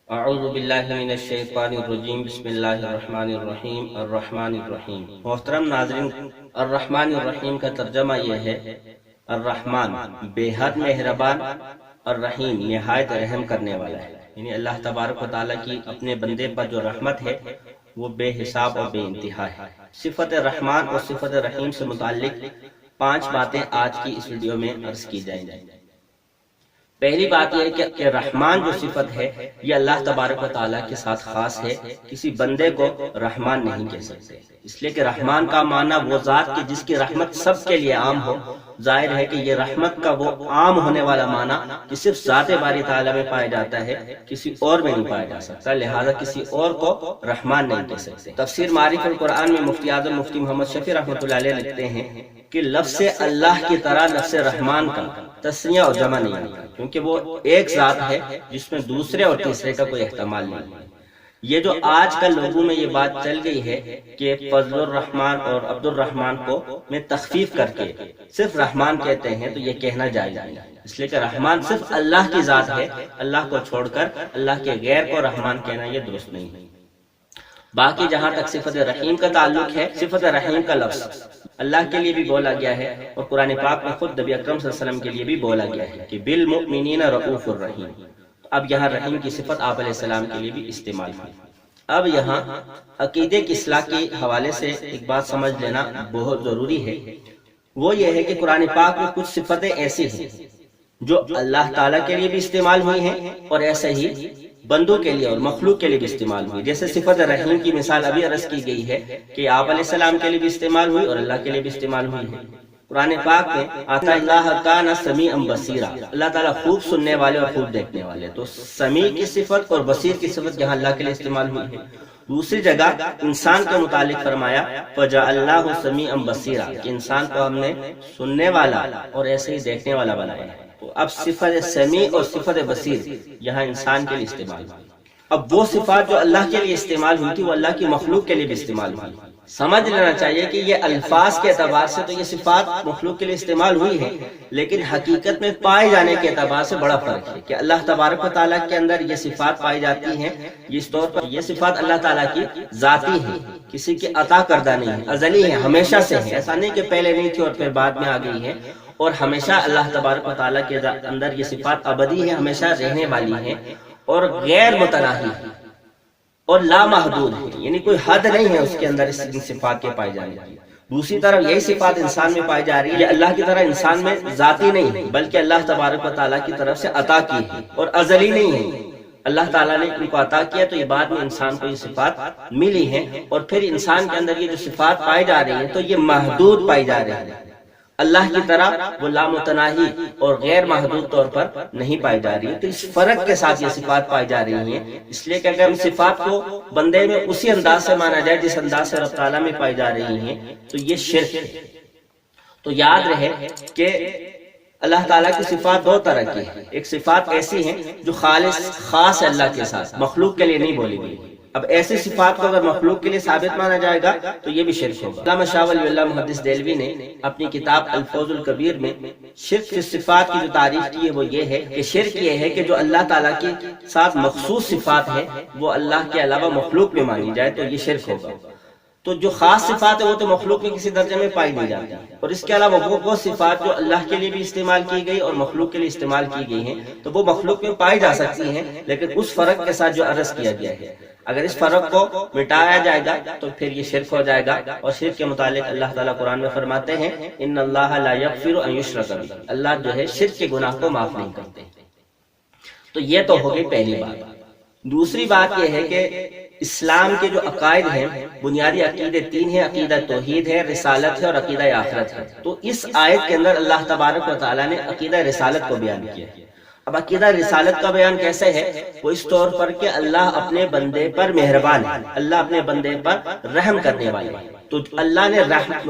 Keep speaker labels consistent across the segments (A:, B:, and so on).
A: اعوذ باللہ من الشیطان الرجیم بسم اللہ الرحمن الرحیم الرحمن الرحیم۔ محترم ناظرین، الرحمن الرحیم کا ترجمہ یہ ہے الرحمن بے حد مہربان، الرحیم نہایت رحم کرنے والا ہے، یعنی اللہ تبارک و تعالیٰ کی اپنے بندے پر جو رحمت ہے وہ بے حساب اور بے انتہا ہے۔ صفت رحمان اور صفت رحیم سے متعلق 5 باتیں آج کی اس ویڈیو میں عرض کی جائیں گی۔ پہلی بات یہ ہے کہ رحمان جو صفت ہے یہ اللہ تبارک و تعالیٰ کے ساتھ خاص ہے، کسی بندے کو رحمان نہیں کہہ سکتے، اس لیے کہ رحمان کا معنی وہ ذات کی جس کی رحمت سب کے لیے عام ہو۔ ظاہر ہے کہ یہ رحمت کا وہ عام ہونے والا معنی کہ صرف ذات باری تعالیٰ میں پایا جاتا ہے، کسی اور میں نہیں پایا جا سکتا، لہذا کسی اور کو رحمان نہیں کہہ سکتے۔ تفسیر معارف القرآن میں مفتی اعظم مفتی محمد شفیع رحمۃ اللہ علیہ لکھتے ہیں کہ لفظ اللہ کی طرح لفظ رحمان کا تسنیہ اور جمع نہیں آتا، کیونکہ وہ ایک ذات ہے جس میں دوسرے اور تیسرے کا کوئی احتمال نہیں ہے۔ یہ جو آج کل لوگوں میں یہ بات چل گئی ہے کہ فضل الرحمان اور عبد الرحمان کو میں تخفیف کر کے صرف رحمان کہتے ہیں، تو یہ کہنا جائز نہیں، اس لیے کہ رحمان صرف اللہ کی ذات ہے، اللہ کو چھوڑ کر اللہ کے غیر کو رحمان کہنا یہ درست نہیں ہے۔ باقی جہاں تک صفت رحیم کا تعلق ہے، صفت رحیم کا لفظ اللہ کے لیے بھی بولا گیا ہے اور قرآن پاک میں خود نبی اکرم صلی اللہ علیہ وسلم کے لیے بھی بولا گیا ہے کہ بالمؤمنین رؤوف الرحیم۔ اب یہاں رحیم کی صفت آپ علیہ السلام کے لیے بھی استعمال ہوئی۔ اب یہاں عقیدے کی اصلاح کے حوالے سے ایک بات سمجھ لینا بہت ضروری ہے، وہ یہ ہے کہ قرآن پاک میں کچھ صفتیں ایسی ہیں جو اللہ تعالیٰ کے لیے بھی استعمال ہوئی ہیں اور ایسے ہی بندوں کے لیے اور مخلوق کے لیے بھی استعمال ہوئی۔ جیسے صفت رحیم کی مثال ابھی عرض کی گئی ہے کہ آپ علیہ السلام کے لیے بھی استعمال ہوئی اور اللہ کے لیے بھی استعمال ہوئی ہے۔ قرآن پاک میں آتا اللہ کان سمیعا بصیرا، اللہ تعالیٰ خوب سننے والے اور خوب دیکھنے والے، تو سمیع کی صفت اور بصیر کی صفت یہاں اللہ کے لیے استعمال ہوئی ہے۔ دوسری جگہ انسان کے متعلق فرمایا فجعلناہ سمیعا بصیرا، کہ انسان کو ہم نے سننے والا اور ایسے ہی دیکھنے والا بنایا ہے۔ تو اب صفت سمیع اور صفت بصیر یہاں انسان کے لیے استعمال ہوئی۔ اب وہ صفات جو اللہ کے لیے استعمال ہوئی تھی وہ اللہ کی مخلوق کے لیے بھی استعمال ہوئی۔ سمجھ لینا چاہیے کہ یہ الفاظ کے اعتبار سے تو یہ صفات مخلوق کے لیے استعمال ہوئی ہے، لیکن حقیقت میں پائے جانے کے اعتبار سے بڑا فرق ہے کہ اللہ تبارک و تعالیٰ کے اندر یہ صفات پائی جاتی ہیں، اس طور پر یہ صفات اللہ تعالیٰ کی ذاتی ہیں، کسی کی عطا کردہ نہیں ہے، ازلی ہے، ہمیشہ سے ہے، ایسا نہیں کہ پہلے نہیں تھی اور پھر بعد میں آ گئی ہے، اور ہمیشہ اللہ تبارک و تعالیٰ کے اندر یہ صفات ابدی ہے، ہمیشہ رہنے والی ہیں اور غیر متناہی ہے اور لامحدود ہے، یعنی کوئی حد نہیں ہے اس کے اندر ان صفات کے پائے جانے کی۔ دوسری طرف یہی صفات انسان میں پائی جا رہی ہے، یہ اللہ کی طرح انسان میں ذاتی نہیں ہے بلکہ اللہ تبارک و تعالیٰ کی طرف سے عطا کی ہے اور ازلی نہیں ہے۔ اللہ تعالیٰ نے ان کو عطا کیا تو یہ بعد میں انسان کو یہ صفات ملی ہیں، اور پھر انسان کے اندر یہ جو صفات پائی جا رہی ہیں تو یہ محدود پائی جا رہی ہیں، اللہ کی طرح وہ لامتناہی اور غیر محدود طور پر نہیں پائی جا رہی ہے۔ تو اس فرق کے ساتھ یہ صفات پائی جا رہی ہیں، اس لیے کہ اگر ہم صفات کو بندے میں اسی انداز سے مانا جائے جس انداز سے رب تعالیٰ میں پائی جا رہی ہیں تو یہ شرک ہے۔ تو یاد رہے کہ اللہ تعالیٰ کی صفات 2 طرح کی ہیں، ایک صفات ایسی ہیں جو خاص ہے اللہ کے ساتھ، مخلوق کے لیے نہیں بولی گئی۔ اب ایسی صفات کو اگر مخلوق کے لیے ثابت مانا جائے گا تو یہ بھی شرک ہوگا۔ علامہ شاہ ولی اللہ محدث دہلوی نے اپنی کتاب الفوز الکبیر میں شرک فی الصفات کی جو تعریف کی ہے وہ یہ ہے کہ شرک یہ ہے کہ جو اللہ تعالیٰ کے ساتھ مخصوص صفات ہے وہ اللہ کے علاوہ مخلوق میں مانی جائے تو یہ شرک ہوگا۔ تو جو خاص صفات ہے وہ تو مخلوق میں کسی درجے میں پائی نہیں جاتی، اور اس کے علاوہ وہ صفات جو اللہ کے لیے بھی استعمال کی گئی اور مخلوق کے لیے استعمال کی گئی ہیں تو وہ مخلوق میں پائی جا سکتی ہیں، لیکن اس فرق کے ساتھ جو عرض کیا گیا ہے، اگر اس فرق کو مٹایا جائے گا تو پھر یہ شرک ہو جائے گا۔ اور شرک کے متعلق اللہ تعالیٰ قرآن میں فرماتے ہیں ان اللہ لا یغفر ان یشرک بہ، اللہ جو ہے شرک کے گناہ کو معاف نہیں کرتے۔ تو یہ تو ہو گئی پہلی بات۔ دوسری بات یہ ہے کہ اسلام کے جو عقائد ہیں، بنیادی عقیدے 3 ہیں، عقیدہ توحید ہے، رسالت ہے اور عقیدہ آخرت ہے۔ تو اس آیت کے اندر اللہ تبارک و تعالیٰ نے عقیدہ رسالت کو بیان کیا ہے۔ اب عقیدہ رسالت کا بیان کیسے ہے؟ وہ اس طور پر کہ اللہ اپنے بندے پر مہربان ہے، اللہ اپنے بندے پر رحم کرنے والے ہیں۔ تو اللہ نے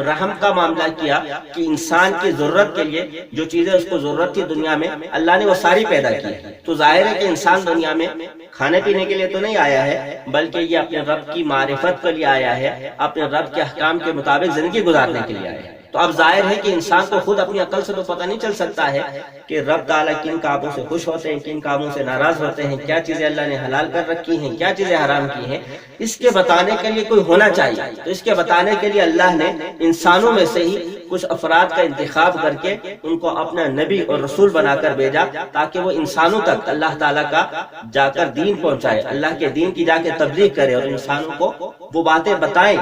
A: رحم کا معاملہ کیا کہ انسان کی ضرورت کے لیے جو چیزیں اس کو ضرورت تھی دنیا میں اللہ نے وہ ساری پیدا کی۔ تو ظاہر ہے کہ انسان دنیا میں کھانے پینے کے لیے تو نہیں آیا ہے بلکہ یہ اپنے رب کی معرفت کے لیے آیا ہے، اپنے رب کے احکام کے مطابق زندگی گزارنے کے لیے آیا ہے۔ تو اب ظاہر ہے کہ انسان کو خود اپنی عقل سے تو پتہ نہیں چل سکتا ہے کہ رب تعالیٰ کن کاموں سے خوش ہوتے ہیں، کن کاموں سے ناراض ہوتے ہیں، کیا چیزیں اللہ نے حلال کر رکھی ہیں، کیا چیزیں حرام کی ہیں۔ اس کے بتانے کے لیے کوئی ہونا چاہیے، تو اس کے بتانے کے لیے اللہ نے انسانوں میں سے ہی کچھ افراد کا انتخاب کر کے ان کو اپنا نبی اور رسول بنا کر بھیجا، تاکہ وہ انسانوں تک اللہ تعالیٰ کا جا کر دین پہنچائے، اللہ کے دین کی جا کے تبلیغ کرے، اور انسانوں کو وہ باتیں بتائیں،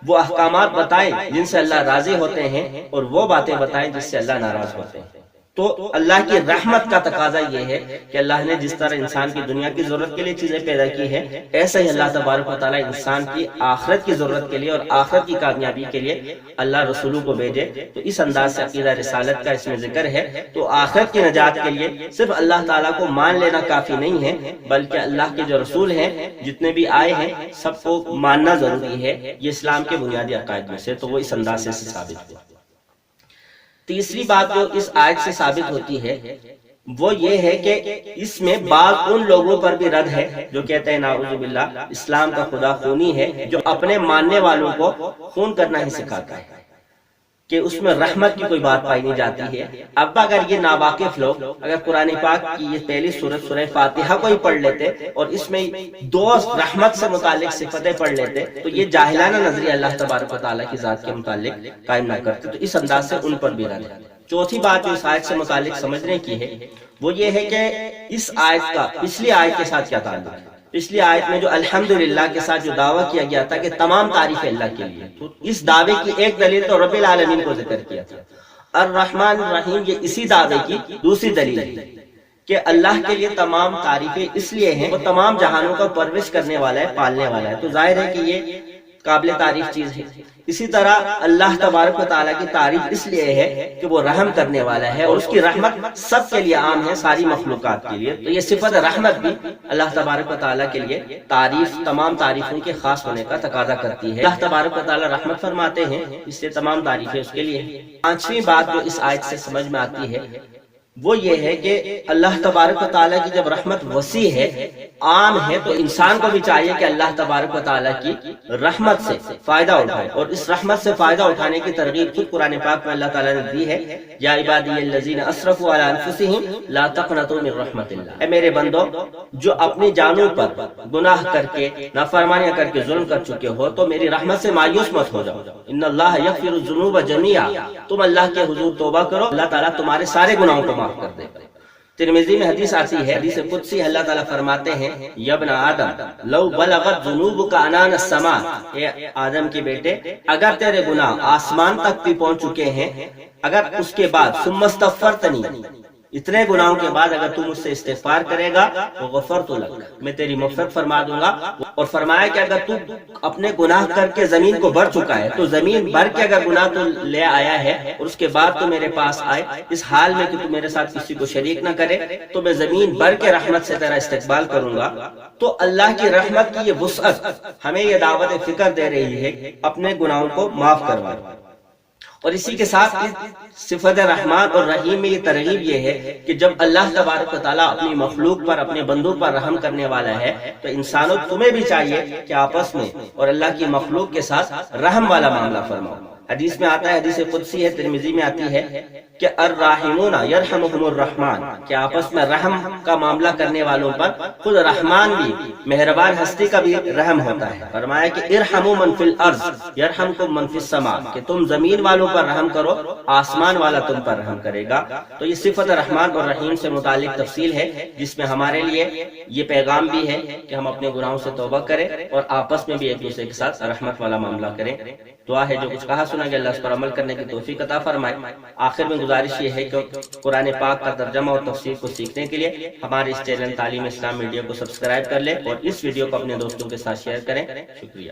A: وہ احکامات بتائیں جن سے اللہ راضی ہوتے ہیں، اور وہ باتیں بتائیں جس سے اللہ ناراض ہوتے ہیں۔ تو اللہ کی رحمت کا تقاضا یہ ہے کہ اللہ نے جس طرح انسان کی دنیا کی ضرورت کے لیے چیزیں پیدا کی ہے، ایسا ہی اللہ تبارک و تعالیٰ انسان کی آخرت کی ضرورت کے لیے اور آخرت کی کامیابی کے لیے اللہ رسولوں کو بھیجے۔ تو اس انداز سے عقیدہ رسالت کا اس میں ذکر ہے۔ تو آخرت کی نجات کے لیے صرف اللہ تعالیٰ کو مان لینا کافی نہیں ہے، بلکہ اللہ کے جو رسول ہیں جتنے بھی آئے ہیں سب کو ماننا ضروری ہے۔ یہ اسلام کے بنیادی عقائد میں سے، تو وہ اس انداز سے ثابت ہوا۔ تیسری بات جو اس آیت سے ثابت ہوتی ہے وہ یہ ہے کہ اس میں بعض ان لوگوں پر بھی رد ہے جو کہتے ہیں نعوذ باللہ اسلام کا خدا خونی ہے، جو اپنے ماننے والوں کو خون کرنا ہی سکھاتا ہے، کہ اس میں رحمت کی کوئی بات پائی نہیں جاتی ہے۔ اب اگر یہ ناواقف لوگ اگر قرآن پاک کی یہ پہلی سورت سورہ فاتحہ کو ہی پڑھ لیتے اور اس میں دو رحمت سے متعلق صفتیں پڑھ لیتے تو یہ جاہلانہ نظریہ اللہ تبارک و تعالیٰ کی ذات کے متعلق قائم نہ کرتے، تو اس انداز سے ان پر بھی رد ہے۔ چوتھی بات جو اس آیت سے متعلق سمجھنے کی ہے وہ یہ ہے کہ اس آیت کا پچھلی آیت کے ساتھ کیا تعلق ہے۔ پچھلی آیت میں جو الحمدللہ کے ساتھ جو دعویٰ کیا گیا تھا کہ تمام تعریف اللہ کے لیے، تو اس دعوے کی ایک دلیل تو رب العالمین کو ذکر کیا تھا۔ الرحمن الرحیم یہ اسی دعوے کی دوسری دلیل ہے کہ اللہ کے لیے تمام تعریفیں اس لیے ہیں وہ تمام جہانوں کا پرورش کرنے والا ہے، پالنے والا ہے، تو ظاہر ہے کہ یہ قابل تعریف چیز ہے۔ اسی طرح اللہ تبارک و تعالیٰ کی تعریف اس لیے ہے کہ وہ رحم کرنے والا ہے، اور اس کی رحمت سب کے لیے عام ہے، ساری مخلوقات کے لیے، تو یہ صفت رحمت بھی اللہ تبارک و تعالیٰ کے لیے تعریف تمام تعریفوں کے خاص ہونے کا تقاضا کرتی ہے۔ اللہ تبارک و تعالیٰ رحمت فرماتے ہیں، اس سے تمام تعریفیں اس کے لیے۔ پانچویں بات جو اس آیت سے سمجھ میں آتی ہے وہ یہ ہے کہ اللہ تبارک و تعالیٰ کی جب رحمت وسیع ہے، عام ہے، تو انسان کو بھی چاہیے کہ اللہ تبارک و تعالیٰ کی رحمت سے فائدہ اٹھائے، اور اس رحمت سے فائدہ اٹھانے کی ترغیب خود قرآن پاک میں اللہ تعالیٰ نے دی ہے۔ یا عبادی الذین اسرفوا علی انفسہم لا تقنطوا من رحمت اللہ، اے میرے بندو جو اپنی جانوں پر گناہ کر کے نافرمانیاں کر کے ظلم کر چکے ہو تو میری رحمت سے مایوس مت ہو جاؤ۔ ان اللہ یغفر الذنوب جميعا، تم اللہ کے حضور توبہ کرو، اللہ تعالیٰ تمہارے سارے گناہوں کو معاف کر دے۔ ترمذی میں حدیث آتی ہے، حدیث قدسی، اللہ تعالیٰ فرماتے ہیں یا ابن آدم لو بلغت ذنوبک عنان السماء، اے آدم کے بیٹے اگر تیرے گناہ آسمان تک بھی پہنچ چکے ہیں، اگر اس کے بعد ثم استغفرتنی، اتنے گناہوں کے بعد اگر تم مجھ سے استغفار کرے گا تو غفرت لک، میں تیری مغفرت فرما دوں گا۔ اور فرمایا کہ اگر تو اپنے گناہ کر کے زمین کو بھر چکا ہے، تو زمین بھر کے اگر گناہ تو لے آیا ہے اور اس کے بعد تو میرے پاس آئے اس حال میں کہ تو میرے ساتھ کسی کو شریک نہ کرے، تو میں زمین بھر کے رحمت سے تیرا استقبال کروں گا۔ تو اللہ کی رحمت کی یہ وسعت ہمیں یہ دعوت فکر دے رہی ہے اپنے گناہوں کو معاف کروا۔ اور اسی کے ساتھ صفت رحمان اور رحیم میں یہ ترغیب یہ ہے کہ جب اللہ تبارک و تعالیٰ اپنی مخلوق پر اپنے بندوں پر رحم کرنے والا ہے تو انسانوں تمہیں بھی چاہیے کہ آپس میں اور اللہ کی مخلوق کے ساتھ رحم والا معاملہ فرماؤ۔ حدیث میں آتا ہے، حدیث قدسی ہے، ترمذی میں آتی ہے کہ الراحمون یرحمہم الرحمن، کہ آپس میں رحم کا معاملہ کرنے والوں پر خود رحمان بھی مہربان ہستی کا بھی رحم ہوتا ہے۔ فرمایا کہ ارحموا من فی الارض یرحمکم من فی السماء، کہ تم زمین والوں پر رحم کرو، آسمان والا تم پر رحم کرے گا۔ تو یہ صفت رحمان اور رحیم سے متعلق تفصیل ہے جس میں ہمارے لیے یہ پیغام بھی ہے کہ ہم اپنے گناہوں سے توبہ کریں اور آپس میں بھی ایک دوسرے کے ساتھ رحمت والا معاملہ کریں۔ دعا ہے جو کچھ کہا سنا گیا اللہ اس پر عمل کرنے کی توفیق عطا فرمائے۔ آخر میں گزارش یہ ہے کہ قرآن پاک کا ترجمہ اور تفسیر کو سیکھنے کے لیے ہمارے اس چینل تعلیم اسلام میڈیا کو سبسکرائب کر لیں اور اس ویڈیو کو اپنے دوستوں کے ساتھ شیئر کریں۔ شکریہ۔